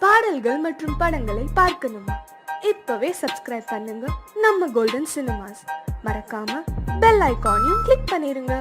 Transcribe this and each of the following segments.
பாடல்கள் மற்றும் படங்களை பார்க்கணுமா? இப்பவே சப்ஸ்கிரைப் பண்ணுங்க நம்ம கோல்டன் சினிமாஸ். மறக்காம பெல் ஐகானையும் கிளிக் பண்ணிருங்க.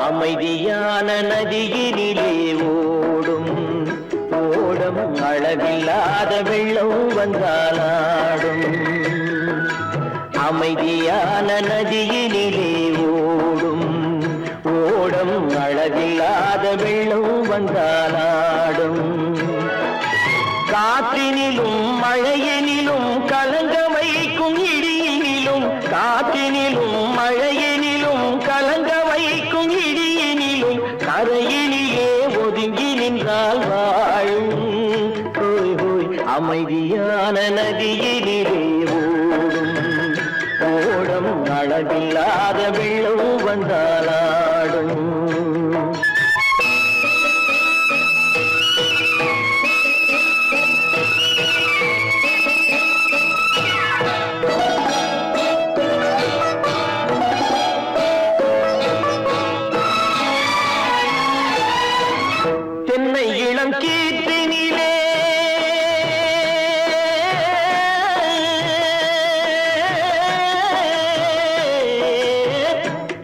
அமைதியான நதியினிலே ஓடும் ஓடம் அளவில்லாத வெள்ளம் வந்தாலாடும். அமைதியான நதியினிலே ஓடும் ஓடம் அளவில்லாத வெள்ளம் வந்தாலாடும். காற்றினிலும் மழையினிலும் கலங்க வைக்கும் இடியினிலும், காற்றினிலும் மழையினிலும் கலங்க வைக்கும் இடியினிலும், கரையினிலே ஒதுங்கி நின்றால் வாழும். ஹோய் ஹோய் அமைதியான நதியினிலே ஓடும் ஓடம் அளவில்லாத வெள்ளம் வந்தாலாடும். தென்னை இளம் கீற்றினிலே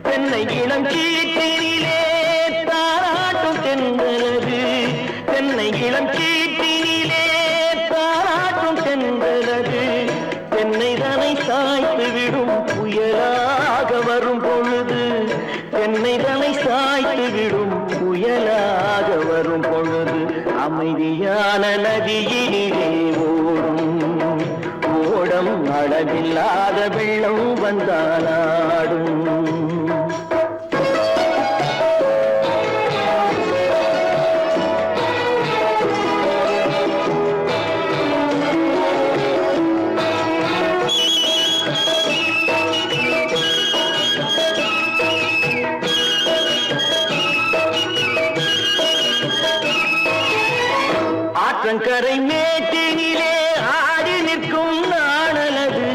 தென்னை இளம் கீற்றினிலே தாராட்டும் தென்றலது. தென்னை இளம் கீற்றினிலே தாராட்டும் தென்றலது. தென்னை தனை சாய்த்து விடும் புயலாக வரும் பொழுது, தென்னை தனை சாய்த்து விடும் புயலாக வரும் பொழுது, அமைதியான நதியினிலே ஓடும் ஓடம் அளவில்லாத வெள்ளம் வந்தாலாடும். ஆற்றங்கரை மேட்டினிலே ஆடி நிற்கும் நாணலது.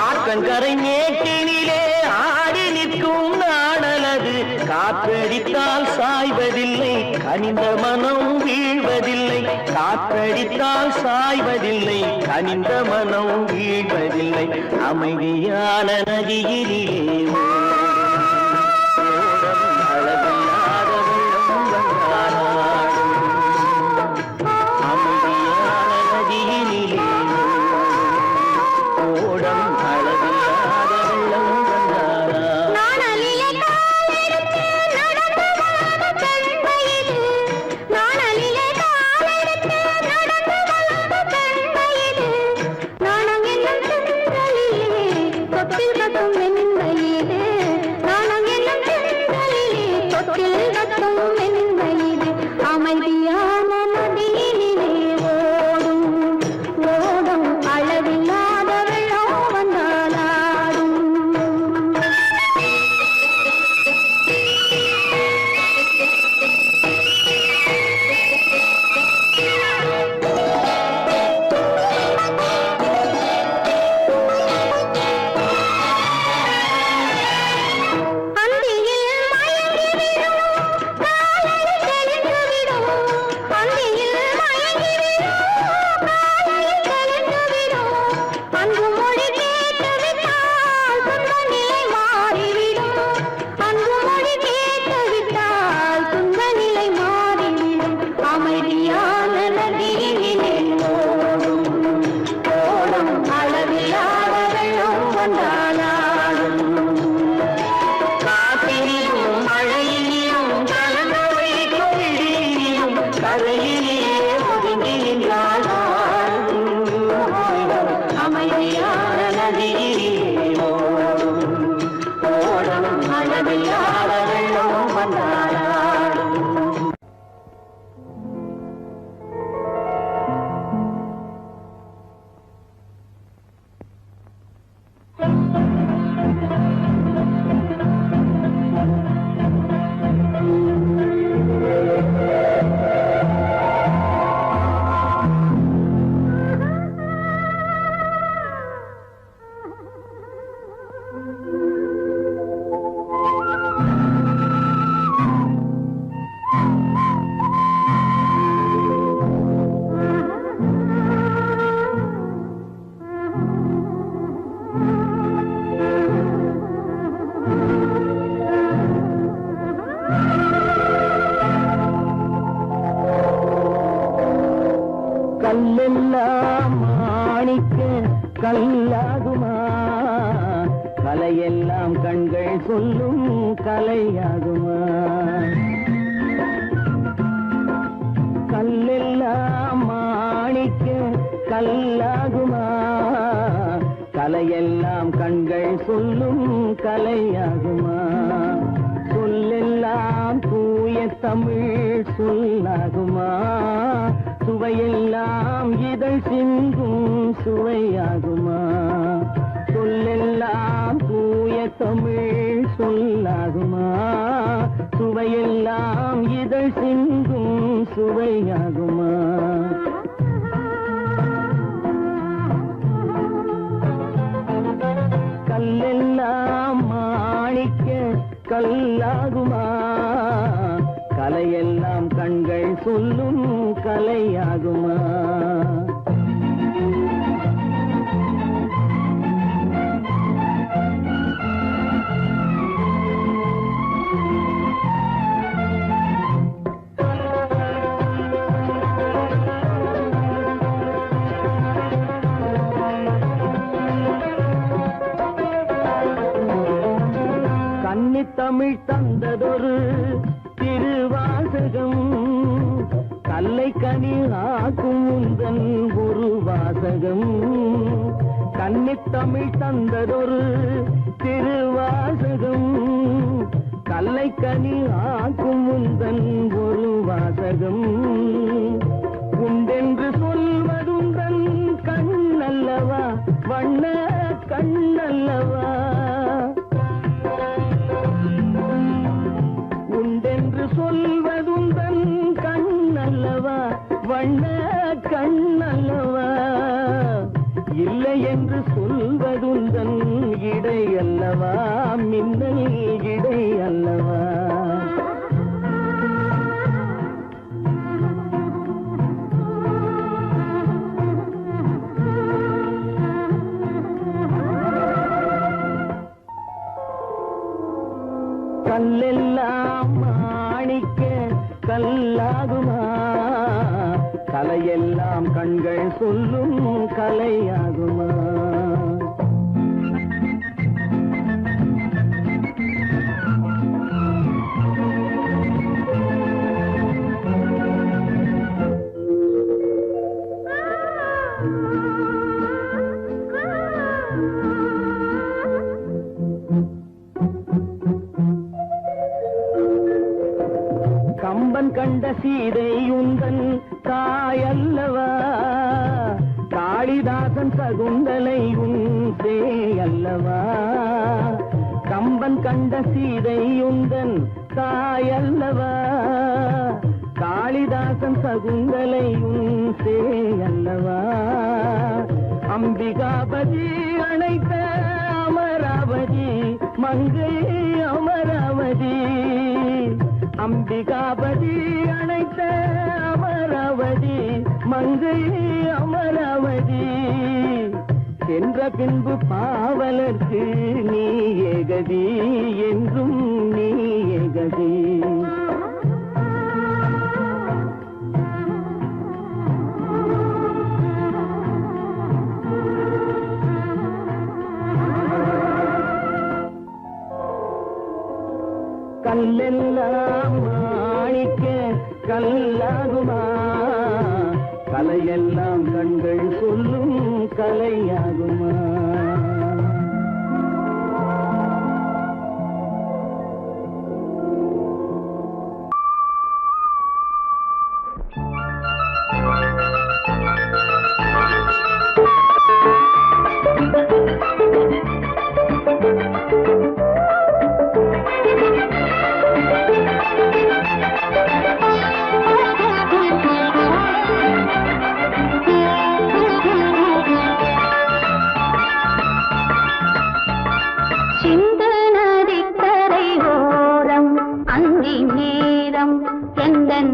ஆற்றங்கரை மேட்டினிலே ஆடி நிற்கும் நாணலது. காற்றடித்தால் சாய்வதில்லை, கனிந்த மனம் வீழ்வதில்லை. காற்றடித்தால் சாய்வதில்லை, கனிந்த மனம் வீழ்வதில்லை. அமைதியான நதியிலே தொட்டில் கட்டும் வெண்மையிலே கரையிலே ஒதுங்கி நின்றாள் அமைதியான நதியிலே ஓடும் அளவில்லாத வெள்ளம் வந்தாடும். கல்லெல்லாம் மாணிக்க கல்லாகுமா, கலையெல்லாம் கண்கள் சொல்லும் கலையாகுமா. கல்லெல்லாம் மாணிக்க கல்லாகுமா, கலையெல்லாம் கண்கள் சொல்லும் கலையாகுமா. சொல்லெல்லாம் தூய தமிழ் சொல்லாகுமா, சுவையெல்லாம் இதழ் சிந்தும் சுவையாகுமா. சொல்லெல்லாம் தூய தமிழ் சொல்லாகுமா, சுவையெல்லாம் இதழ் சிந்தும் சுவையாகுமா. கல்லெல்லாம் மாணிக்க கல்லாகுமா, கலையெல்லாம் கண்கள் சொல்லும் கலையாகுமா. கன்னித்தமிழ் தந்ததொரு திருவாசகம், கல்லை கனி ஆக்கும் உந்தன் ஒரு வாசகம். கன்னித்தமிழ் தந்ததொரு திருவாசகம், கல்லை கனி ஆக்கும் உந்தன் ஒரு வாசகம். உண்டென்று சொல்வதுந்தன் கண்ணல்லவா, வண்ண கண்ணல்லவா. உண்டென்று சொல்வதுந்தன் கண்ணல்லவா, வண்ண கண்ணல்லவா. இல்லை என்று சொல்வதுந்தன் இடை அல்லவா, மின்னல் இடை அல்லவா. கல்லெல்லாம் மாணிக்க கல்லாகுமா, கலையெல்லாம் கண்கள் சொல்லும் கலையாகுமா. கம்பன் கண்ட சீதை உந்தன் தாயல்லவா, காளிதாசன் சகுந்தலை உன் சேயல்லவா. கம்பன் கண்ட சீதை உந்தன் தாயல்லவா, காளிதாசன் சகுந்தலை உன் சேயல்லவா. அம்பிகாபதி அணைத்த அமராவதி மங்கை அமராவதி. அம்பிகாபதி அணைத்த அமராவதி மங்கை அமராவதி. சென்ற பின்பு பாவலர்க்கு நீ ஏகதி, என்றும் நீ ஏகதி. கல்லெல்லாம் மாணிக்க கல்லாகுமா, கலையெல்லாம் கண்கள் சொல்லும் கலையாகுமா?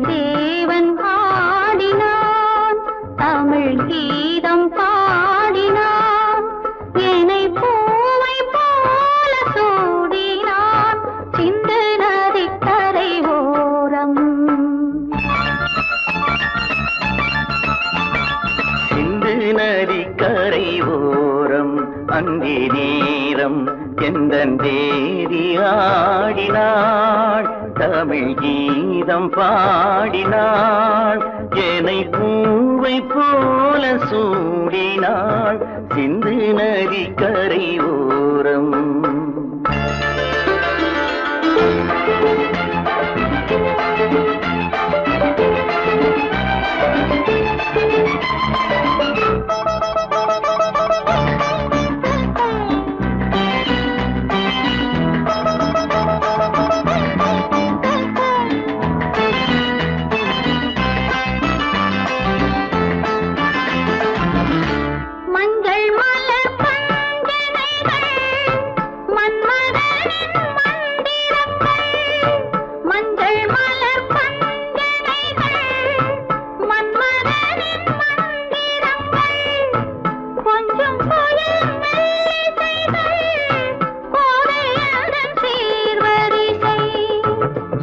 தேவன் பாடினான், தமிழ் கீதம் பாடினான், என்னை பூவை போல சூடினான் சிந்து நதிக்கரை ஓரம். சிந்து நதிக்கரை ஓரம் அங்கே நேரம் எந்தன் தேவி ஆடினாள், தமிழ் கீதம் பாடினாள், என்னை பூவை போல சூடினாள் சிந்து நதிக்கரை ஓரம்.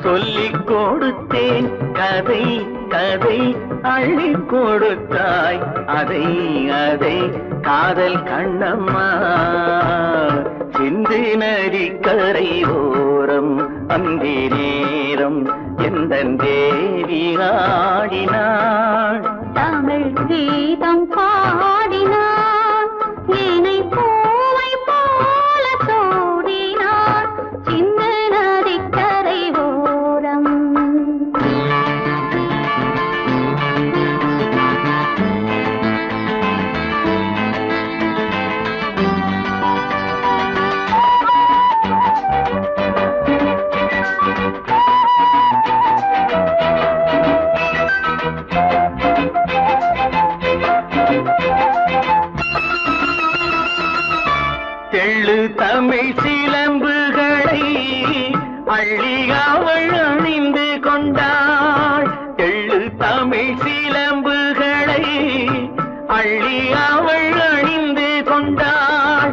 சொல்லிக் கொடுத்தேன் கதை கதை அள்ளி கொடுத்தாய் அதை அதை காதல் கண்ணம்மா. சிந்து நதிக்கரை ஓரம் அங்கே நேரம் எந்தன் தேவி ஆடினாள், தமிழ் கீதம் பாடினான், என்னை பூவை போல சூடினான் சிந்து நதிக்கரை ஓரம். தெள்ளு தமிழ் சிலம்புகளை அள்ளி அவள் அணிந்து கொண்டாள், தெள்ளு தமிழ் சிலம்புகளை அள்ளி அவள் அணிந்து கொண்டாள்,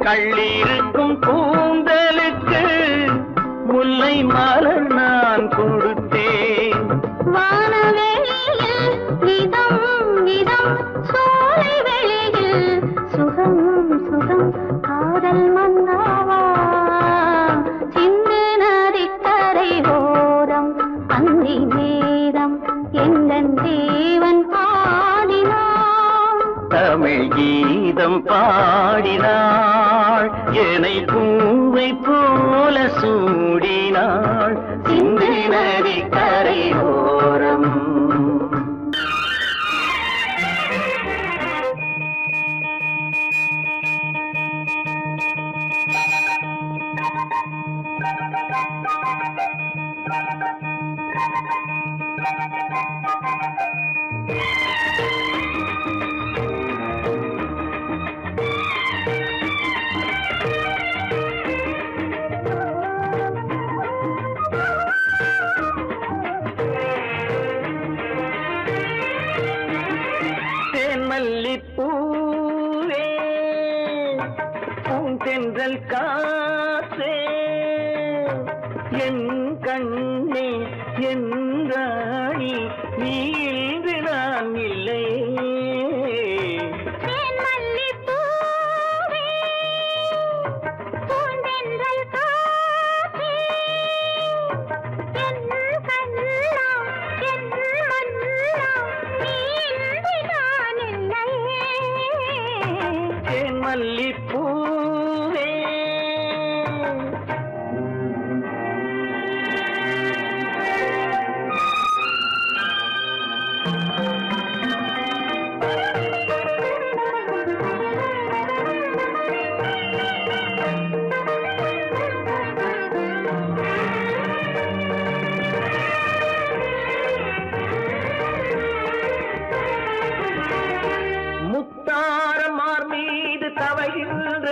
கள்ளிருக்கும் கூந்தலுக்கு முல்லை மலர் நான் கொடுத்தேன். வானவெளியில் இதம் இதம் சோலை வெளியில் சுகம் சுகம் காதல் மன்னாவா சிந்து நதிக்கரை ஓரம் அந்தி நேரம் எந்தன் தேவன் பாடினான், தமிழ் கீதம் பாடினாள், என்னை பூவை போல சூடினாள் சிந்து நதிக்கரை ஓரம். மல்லிப்பூவே பூந்தென்றல் காற்றே என் கண்ணே என் ராணி நீ இன்று நான் இல்லை.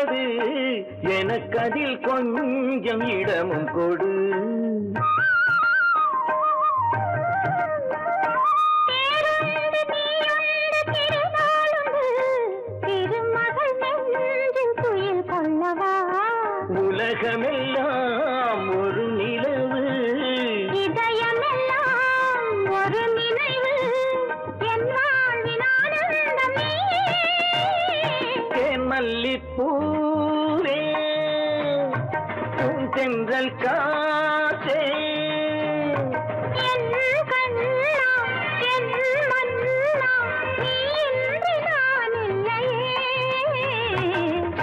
உள்ளது எனக்கதில் கொஞ்சம் இடமும் கொடு. உலகமெல்லாம் ஒரு நிலவு, இதயமெல்லாம் ஒரு நினைவு, என் வாழ்வின் ஆனந்தமே. தேன் மல்லிப்பூவே பூந்தென்றல் காற்றே, என் கண்ணா என் மன்னா, நீ இன்றி நான் இல்லையே.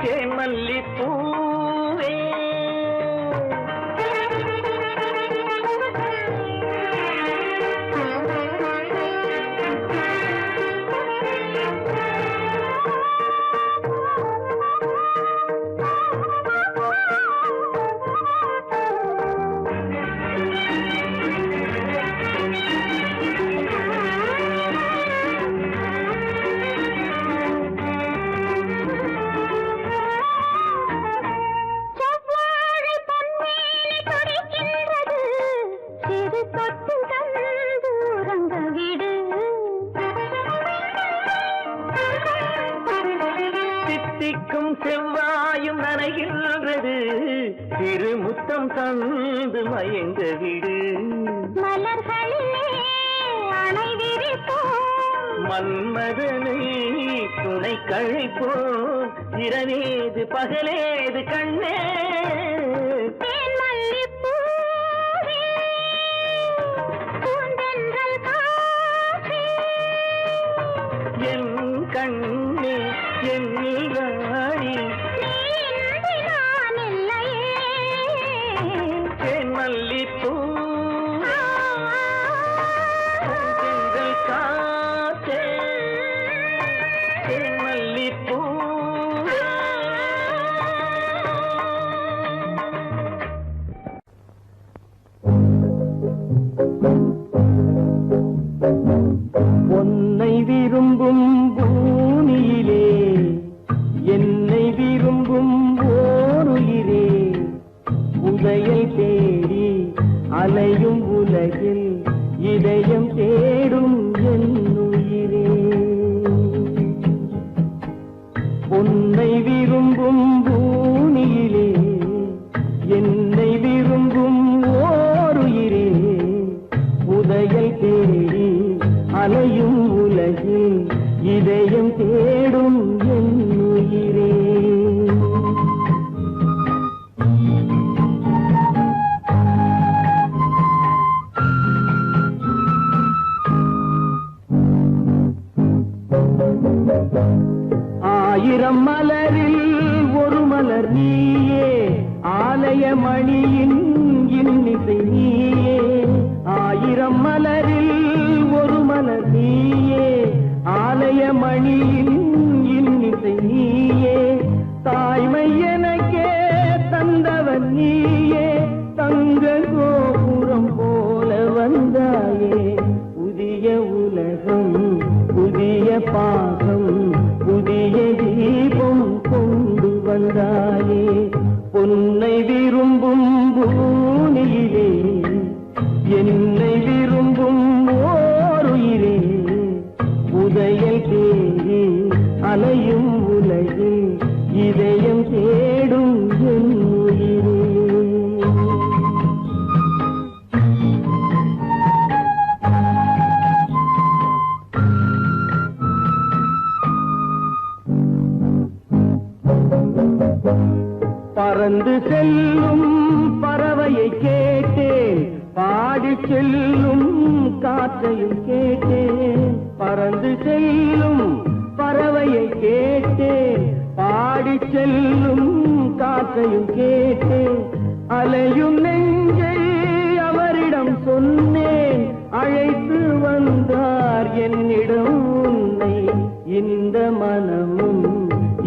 தேன் மல்லிப்பூ செவ்வாயும் நனைகின்றது, திருமுத்தம் தந்து மயங்க விடு. மலர்களிலே அணை விரிப்போம், மன்மதனை துணை கழிப்போம், இரவேது பகலேது கண்ணே. தேன் மல்லிப்பூவே பூந்தென்றல் காற்றே, என் கண்ணே என் ராணி, நீ இன்றி நான் இல்லையே. தேன் மல்லிப்பூ பூந்தென்றல் காற்றே, தேன் மல்லிப்பூ. உன்னை விரும்பும் பூமியிலே என்னை விரும்பும் ஓருயிரே, உதயை தேடி அலையும் உலகில் இதயம் தேடும் என் உயிரே. உன்னை விரும்பும் பூமியிலே என்னை விரும்பும் ஓருயிரே, உதயை தேடி அலையும் உலகில் இதயம் தேடும் என் உயிரே. ஆயிரம் மலரில் ஒரு மலர் நீயே, ஆலய மணியின் இன்னிசை நீயே. ஆயிரம் மலரில் ஒரு மலர் நீயே, ஆலய மணியின் இன்னிசை நீயே. தாய்மை எனக்கே தந்தவன் நீயே, தங்க கோபுரம் போல வந்தாயே. புதிய உலகம் புதிய பாகம் புதிய தீபம் கொண்டு வந்தாயே. பொன்னை விரும்பும் பூமியிலே என்னை விரும்பும் ஓருயிரே, உதயல் தேடி அலையும் உலகில் இதயம் தேடும் என் உயிரே. பறந்து செல்லும் பறவையை கேட்டேன், பாடி செல்லும் காற்றையும் கேட்டேன். பறந்து செல்லும் பறவையை கேட்டேன், பாடி செல்லும் காற்றையும் கேட்டேன். அலையும் நெஞ்சை அவரிடம் சொன்னேன், அழைத்து வந்தார் என்னிடம் உன்னை. இந்த மனமும்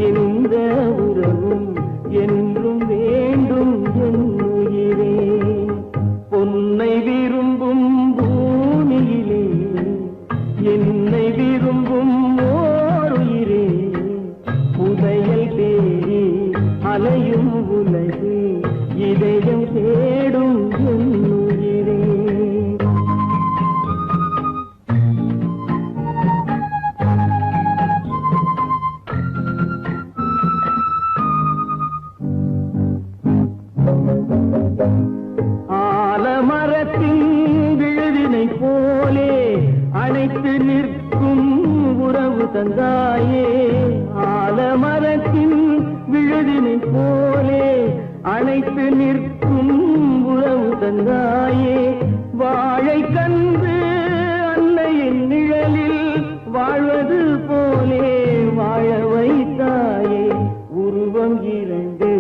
இந்த உறவும் என்றும் வேண்டும் என் உயிரே. பொன்னை விரும்பும் பூமியிலே என்னை விரும்பும் ஓருயிரே, புதையல் தேடி அனைத்து நிற்கும் உறவு தந்தாயே ஆலமரத்தின் விழுதினை போலே அனைத்து நிற்கும் உறவு தந்தாயே வாழை கன்று அன்னையின் நிழலில் வாழ்வது போலே வாழ வைத்தாயே உருவம் இரண்டு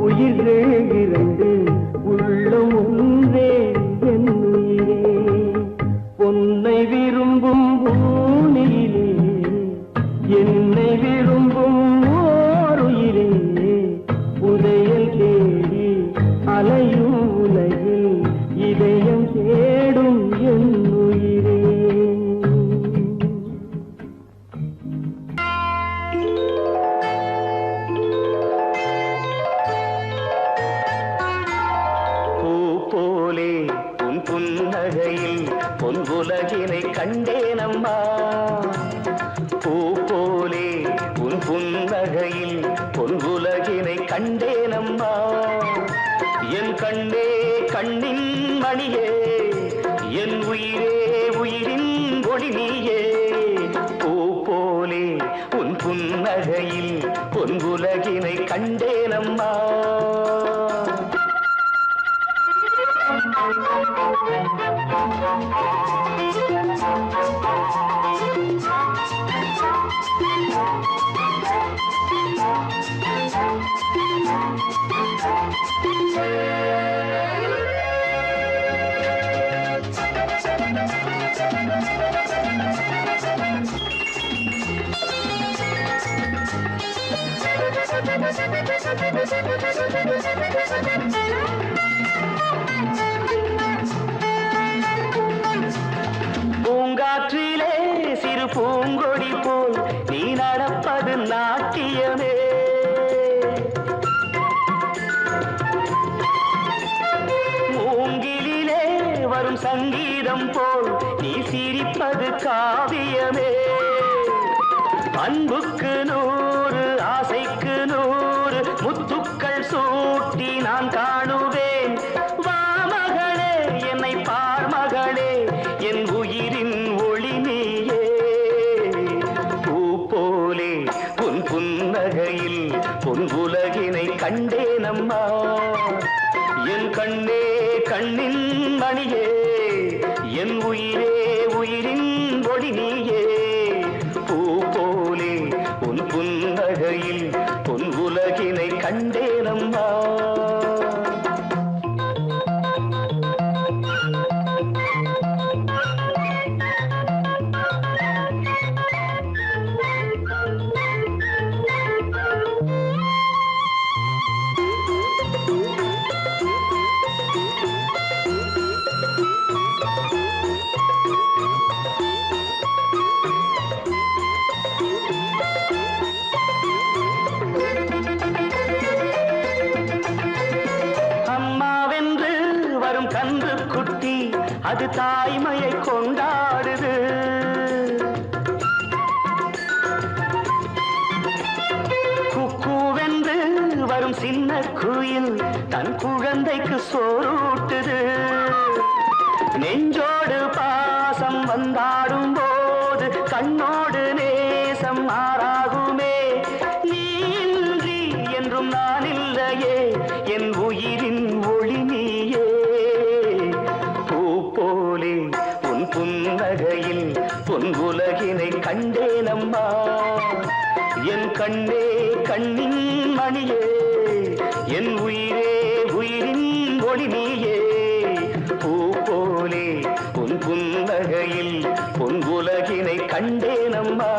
உயிர்கள் இரண்டு உள்ளம் ஒன்றே என் உயிரே பொன்னை விரும்பும் பூமியிலே என்னை விரும்பும் ஓர் உயிரே உதயல் தேடி அலையும் உலகில் இதயம் தேடும் என் உயிரே பூ போலே உன் புன்னகையில் பொன்புலகினை கண்டேனம்மா பூ போலே உன் புன்னகையில் பொன்புலகினை கண்டேனம்மா என் கண்ணே கண்ணின் மணியே என் உயிரே உயிரின் ஒளி நீயே பூ போலே உன் புன்னகையில் பொன்புலகினை கண்டேனம்மா பூங்காற்றிலே சிறு பூங்கொடி போல் நீ நடப்பது நாட்டியமே மூங்கிலே வரும் சங்கீதம் போல் நீ சிரிப்பது காவியமே அன்புக்கு 100 ஆசைக்கு 100 முத்துக்கள் சூட்டி நான் காணுவேன் வா மகளே என்னை பார் மகளே என் உயிரின் ஒளி நீயே பூ போலே உன் புன்னகையில் பொன் உலகினை கண்டேனம்மா என் கண்ணே கண்ணின் மணியே என் உயிரே உயிரின் ஒளி நீயே பூ போலே உன் புன்னகையில் பொன் உலகினை கண்டேனம்மா அம்மாவென்று வரும் கன்று குட்டி அது தாய்மையை கொண்டாடுது குக்கூவென்று வரும் சின்ன குயில் தன் குழந்தைக்கு சோறூட்டுது நெஞ்சோடு பாசம் வந்தாடும் போது கண்ணோடு நேசம் மாறாகுமே நீ இன்றி என்றும் நான் இல்லையே என் உயிரின் ஒளி நீயே பூ போலே உன் புன்னகையில் பொன் உலகினை கண்டேனம்மா என் கண்ணே கண்ணின் மணியே என் உயிரே உயிரின் ஒளி நீயே பூ போலே உன் புன்னகையில் பொன் உலகினை கண்டேனம்மா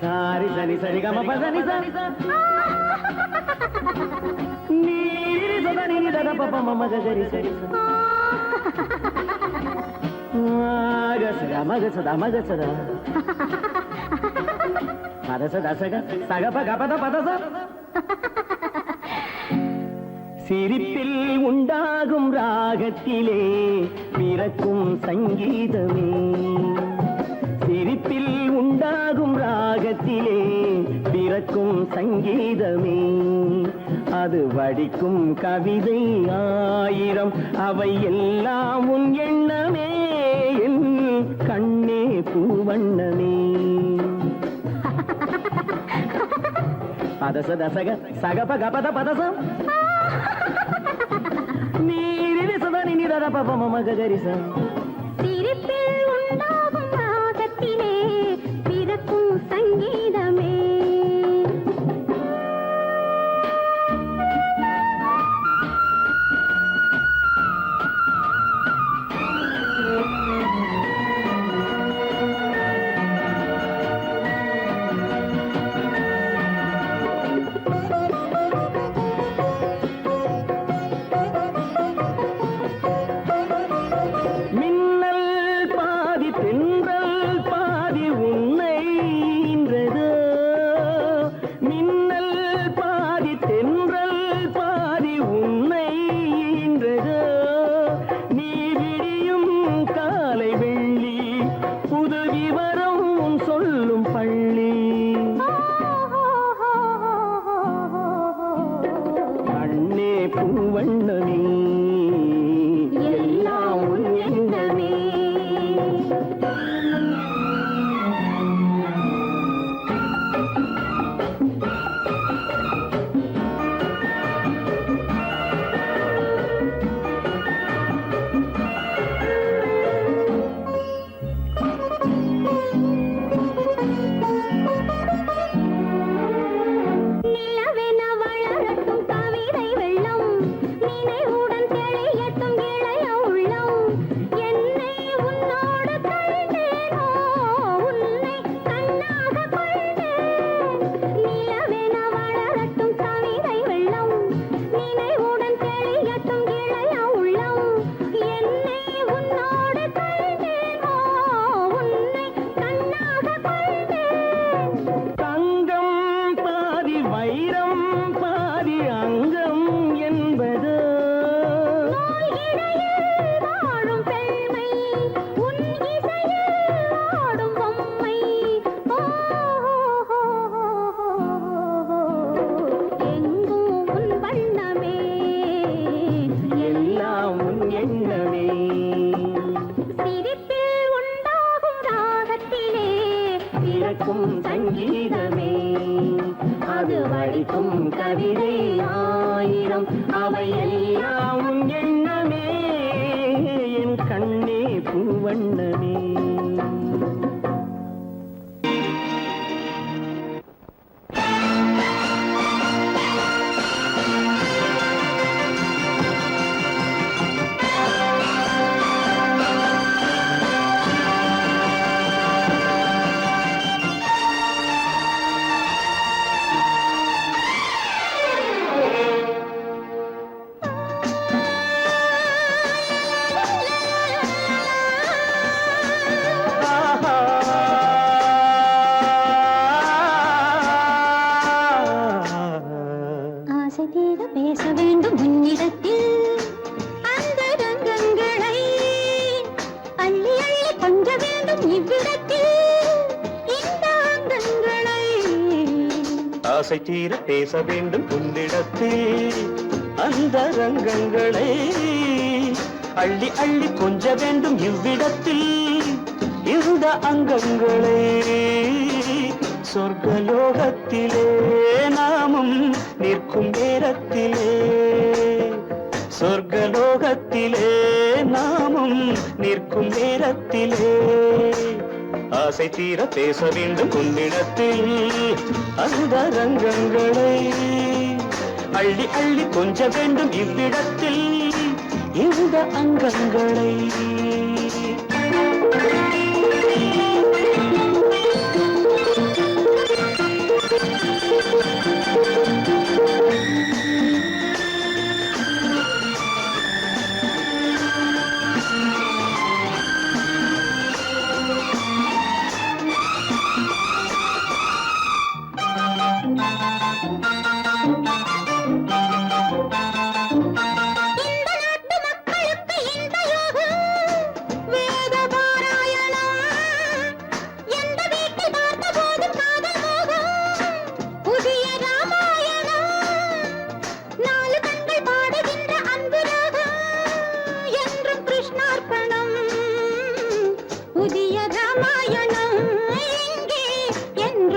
சாரி சரி சரி கம பதனி சரி நீரி சதனி தத பப மம கரி சரி மகசதா மகசதா மகசதா பதசதா சக சகப கபத பதச சிரிப்பில் உண்டாகும் ராகத்திலே பிறக்கும் சங்கீதமே சிரிப்பில் உண்டாகும் ராகத்திலே பிறக்கும் சங்கீதமே அது வடிக்கும் கவிதை ஆயிரம் அவை எல்லாம் உன் எண்ணமே என் கண்ணே பூவண்ணமே பதச தசக சகப கபத பதசம் நீரில் சதனி நிதத பப மம கரிசம் சிரிப்பில் உண்டாகும் ராகத்திலே பிறக்கும் சங்கீதமே பூவண்ணமே எல்லாம் உன் எண்ணமே சங்கீதமே அது வடிக்கும் கவிதை ஆயிரம் அவை எல்லாம் உன் எண்ணமே என் கண்ணே பூவண்ணமே பேச வேண்டும் உன்னிடத்தில் அந்த ரங்கங்களை அள்ளி அள்ளி கொஞ்ச வேண்டும் இவ்விடத்தில் இந்த அங்கங்களை ஆசை தீர பேச வேண்டும் உன்னிடத்தில் அந்த ரங்கங்களை அள்ளி அள்ளி கொஞ்ச வேண்டும் இவ்விடத்தில் இந்த அங்கங்களை சொர்க்கலோகத்திலே நாமும் நிற்கும் நேரத்திலே சொர்க்கலோகத்திலே நாமும் நிற்கும் நேரத்திலே ஆசை தீர பேச வேண்டும் உன்னிடத்தில் அந்த ரங்கங்களை அள்ளி அள்ளி கொஞ்ச வேண்டும் இவ்விடத்தில் இந்த அங்கங்களை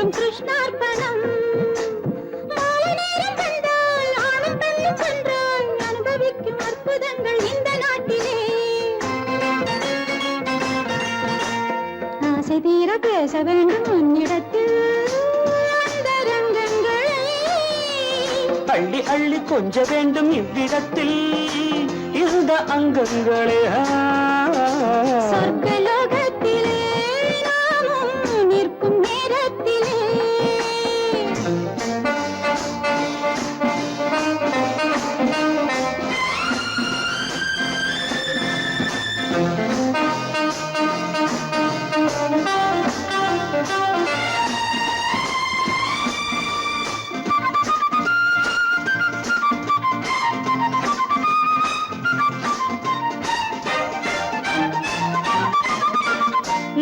என் கிருஷ்ணார்ப்பணம் மாலை நேரம் வந்தால் ஆணும் பெண்ணும் சென்றால் அனுபவிக்கும் அற்புதங்கள் இந்த நாட்டிலே ஆசை தீர பேச வேண்டும் உன்னிடத்தில் அந்தரங்கங்களை அள்ளி அள்ளி கொஞ்ச வேண்டும் இவ்விடத்தில் இந்த அங்கங்களே சொர்க்கலோகத்திலே நாமும் நிற்கும் நேரத்திலே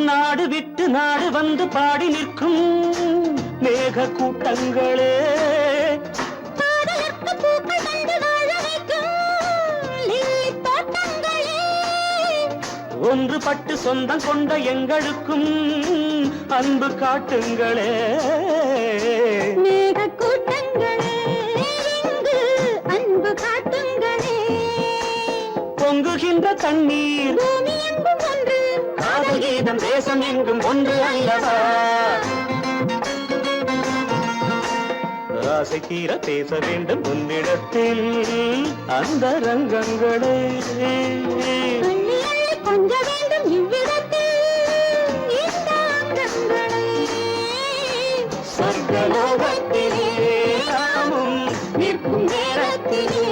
நாடு விட்டு நாடு வந்து பாடி நிற்கும் மேக கூட்டங்களே பாடலுக்கு பூக்கள் கண்டு வாழ வைக்கும் லில்லி தோட்டங்களே ஒன்றுபட்டு சொந்தம் கொண்ட எங்களுக்கும் அன்பு காட்டுங்களே மேக கூட்டங்களே இங்கு அன்பு காட்டுங்களே பொங்குகின்ற தண்ணீர் பூமி எங்கும் ஒன்று காதல் கீதம் தேசம் எங்கும் ஒன்று அல்லவா ஆசை தீர பேச வேண்டும் உன்னிடத்தில் அந்த ரங்கங்களே அள்ளி அள்ளி கொஞ்ச வேண்டும் இவ்விடத்தில் இந்த அங்கங்களை சொர்க்கலோகத்திலே நாமும் நிற்கும் நேரத்திலே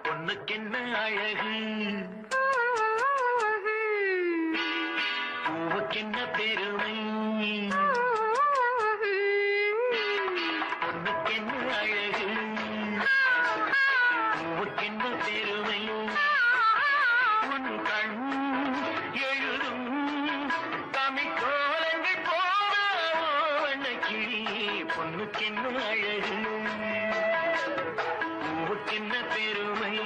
பொண்ணுக்கென்ன அழகு பூவுக்கென்ன பெருமை பொண்ணுக்கென்ன அழகு பூவுக்கென்ன பெருமை உன் கண் எழுதும் தமிழ் கோலங்கள் போன கிளி பொண்ணுக்கென்ன அழகு பூவுக்கென்ன பெருமை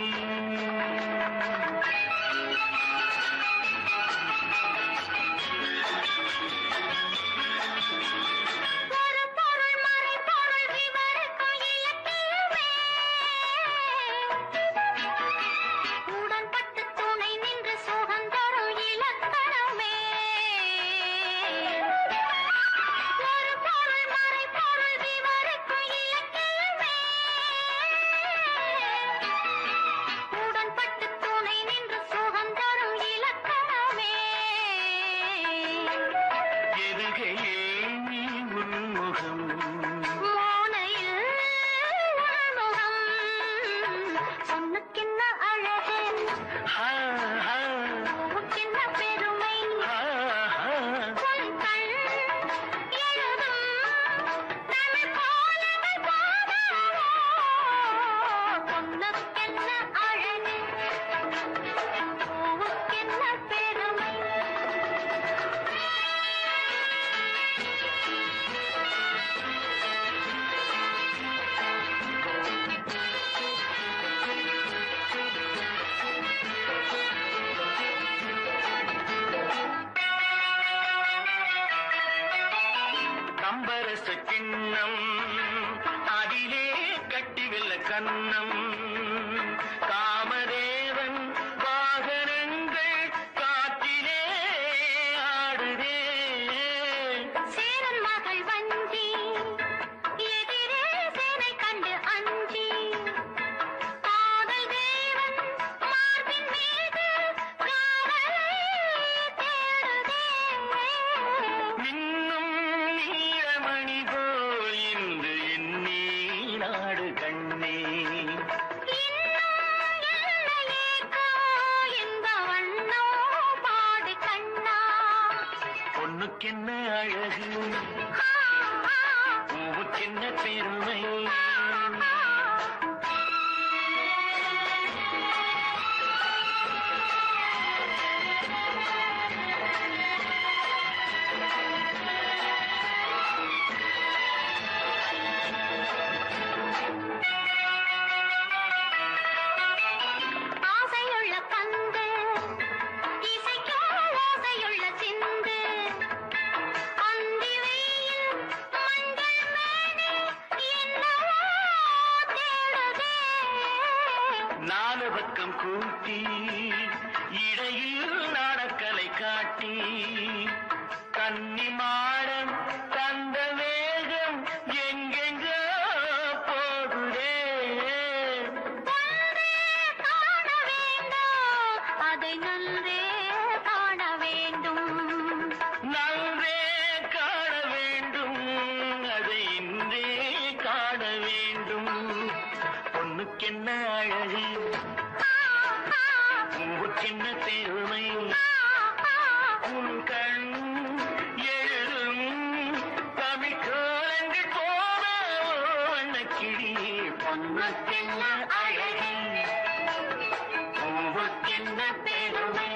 கம்பரச கிண்ணம் அதிலே கட்டி வெல்ல கண்ணம் காமதேவன் வாகனங்கள் காற்றிலே ஆடுதே சேரன் மகள் வஞ்சி எதிரே சேனை கண்டு அஞ்சி காதல் தேவன் மார்பின் மீது காவலை தேடுதே மின்னும் நீலமணி போல் இன்று எண்ணி நாடு கண்ணே பொண்ணுக்கென்ன அழகு பூவுக்கென்ன பெருமை நாலு பக்கம் கூட்டி இடையில் நாடக்கலை காட்டி கன்னி மாடம் தந்த வேகம் எங்கெங்க போகுதே அதை நன்றே காண வேண்டும் நன்றே காண வேண்டும் அதை இன்றே காண வேண்டும் பொண்ணுக்கென்ன அழகு பூவுக்கென்ன பெருமை உன் கண் எழுதும் தமிழ்கோலங்கள் போல வண்ணக்கிளி பொண்ணுக்கென்ன அழகு பூவுக்கென்ன பெருமை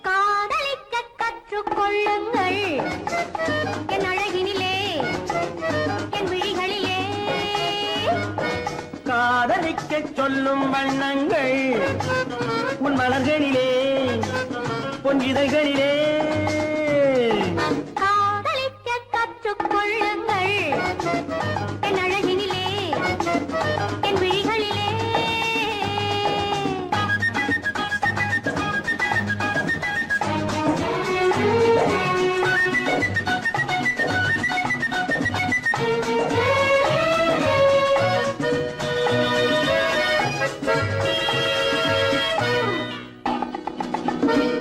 காதலிக்க கற்றுக்கொள்ளுங்கள் என் அழகினிலே என் விழிகளிலே காதலிக்க சொல்லும் வண்ணங்கள் உன் மலர்களிலே பொன் இதழ்களிலே காதலிக்க கற்றுக்கொள்ளுங்கள் என் அழகினிலே என் விழிகளிலே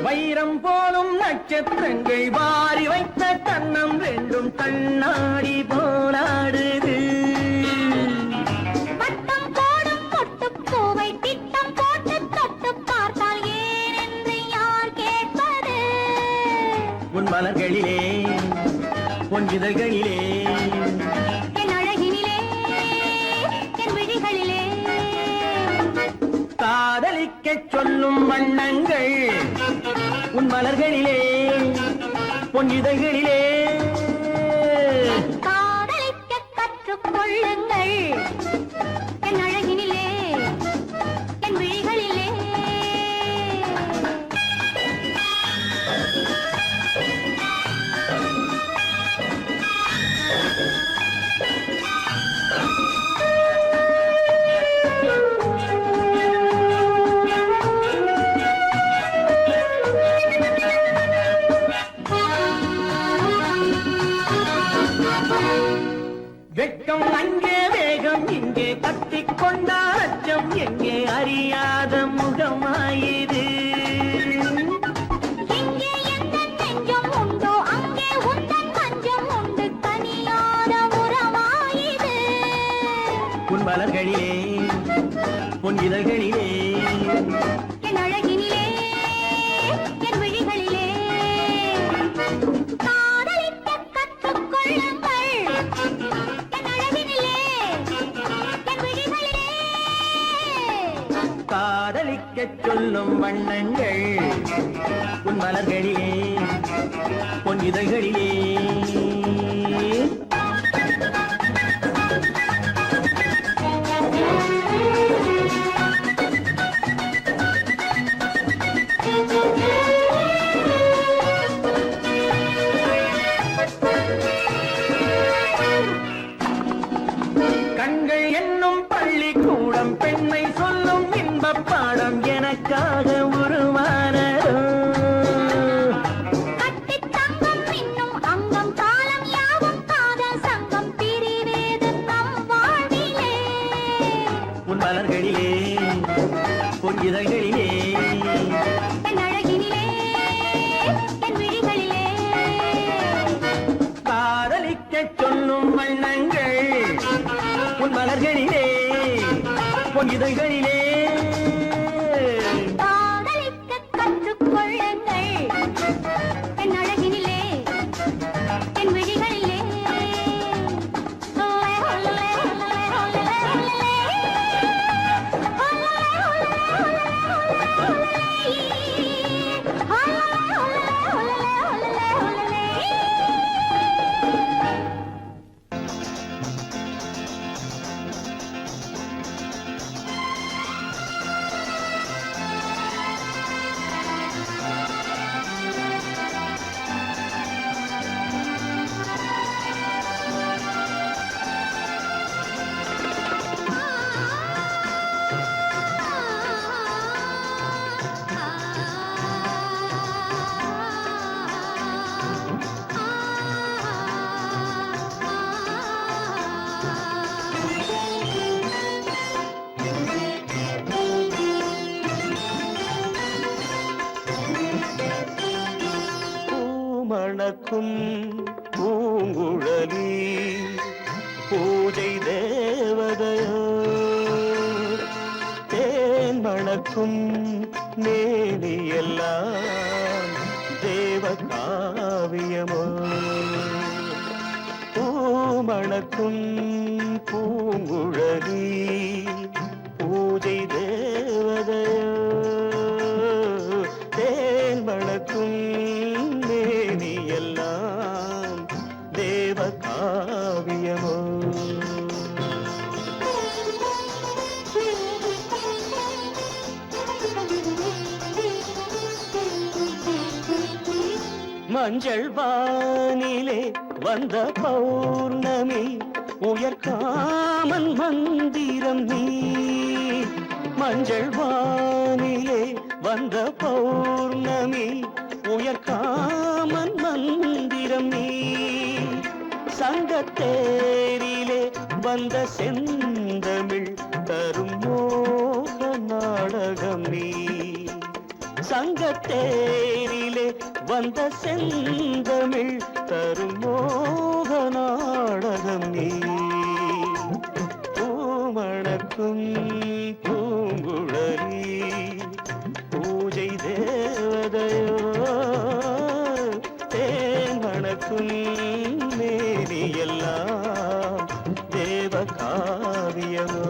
வைரம் போலும் நட்சத்திரங்கள் வாரி வைத்த கண்ணம் ரெண்டும் கண்ணாடி போராடுது வட்டம் போடும் பொட்டுப்பூவை திட்டம் போட்டு தொட்டு பார்த்தால் ஏனென்று யார் கேட்பது உன் மலர்களிலே பொன் இதழ்களிலே என் அழகினிலே என் விழிகளிலே காதலிக்க சொல்லும் வண்ணங்கள் உன் மலர்களிலே பொன் இதழ்களிலே காதலிக்க கற்றுக்கொள்ளுங்கள் என் அழகினிலே என் விழிகளிலே வெட்கம் அங்கே வேகம் இங்கே கட்டிக்கொண்டார் அச்சம் எங்கே அறியாத முகமாயிரு எங்கே எந்தன் நெஞ்சம் உண்டோ அங்கே உந்தன் மஞ்சம் உண்டு தனியாத உறவாயிது உன் மலர்களிலே உன் இதழ்களிலே என் அழகினிலே என் விழிகளிலே காதலிக்க கற்றுக்கொள்ளுங்கள் என் அழகினிலே என் விழிகளிலே காதலிக்கச் சொல்லும் வண்ணங்கள் உன் மலர்களிலே பொன் இதழ்களிலே கண்கள் என்னும் பள்ளிக்கூடம் பெண்மை சொல்லும் இன்பப் பாடம் எனக்காக உருவானதோ. கட்டித் தங்கம் மின்னும் அங்கம் காலம் யாவும் காதல் சங்கம் பிரிவேது நம் வாழ்விலே. உன் மலர்களிலே உன் இதழ்களிலே என் அழகினிலே என் விழிகளிலே காதலிக்கச் சொல்லும் வண்ணங்கள் உன் மலர்களிலே உன் இதழ்களிலே காதலிக்கக் கற்றுக்கொள்ளுங்கள் என் அழகினிலே என் விழிகளிலே. ஒல்லே, ஒல்லே, ஒல்லே, ஒல்லே, ஒல்லே. ஒல்லே, ஒல்லே, ஒல்லே, ஒல்லே, ஒல்லே. ஒல்லே, ஒல்லே, ஒல்லே, ஒல்லே, ஒல்லே. பூமணக்கும் பூங்குழலி பூஜை தேவதையோ தேன் மணக்கும் மேனியெல்லாம் தேவ காவியமோ. பூமணக்கும் பூங்குழலி பூஜை தேவதையோ தேன் மணக்கும் மேனியெல்லாம் தேவ காவியமோ. மஞ்சள் வானிலே வந்த பௌர்ணமி உயர்காமன் மந்திரம் நீ. மஞ்சள் வானிலே வந்த பௌர்ணமி உயர்காமன் மந்திரம் நீ. சங்கத்தேரிலே வந்த செந்தமிழ் தரும் மோக நாடகம் நீ. சங்கத்தேரிலே வந்த செந்தமிழ் தரும் மோக நாடகம் நீ. பூமணக்கும் பூங்குழலி பூஜை தேவதையோ தேன் மணக்கும் மேனியெல்லாம் தேவ காவியமோ.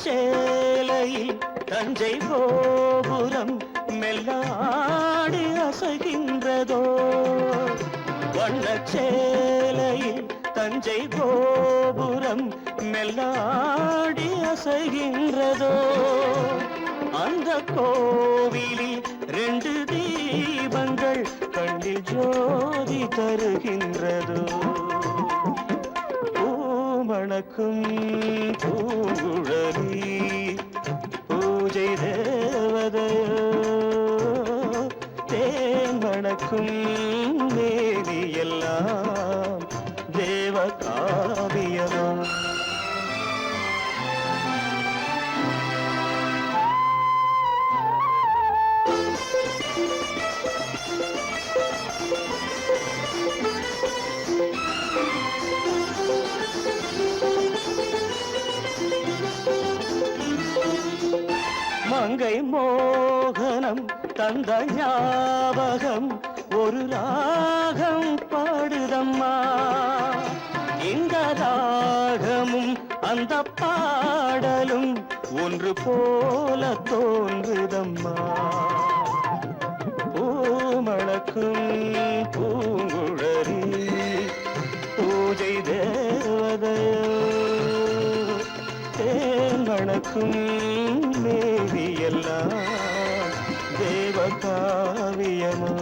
வண்ணச்சேலையில் தஞ்சை கோபுரம் மெல்லாடி அசைகின்றதோ. வண்ணச்சேலையில் தஞ்சை கோபுரம் மெல்லாடி அசைகின்றதோ. அந்த கோவிலில் 2 தீபங்கள் கண்ணில் ஜோதி தருகின்றதோ. பூமணக்கும் பூங்குழலி பூஜை தேவதையோ தேன் மணக்கும் மேனியெல்லாம் தேவ காவியமோ. மங்கை மோகனம் தந்த ஞாபகம் ஒரு ராகம் பாடுதம்மா. ராகமும் அந்த பாடலும் ஒன்று போல தோன்றுதம்மா. பூமணக்கும் பூங்குழலி பூஜை தேவதையோ தேன்மணக்கும் மேவியெல்லாம் தேவகாவியமோ.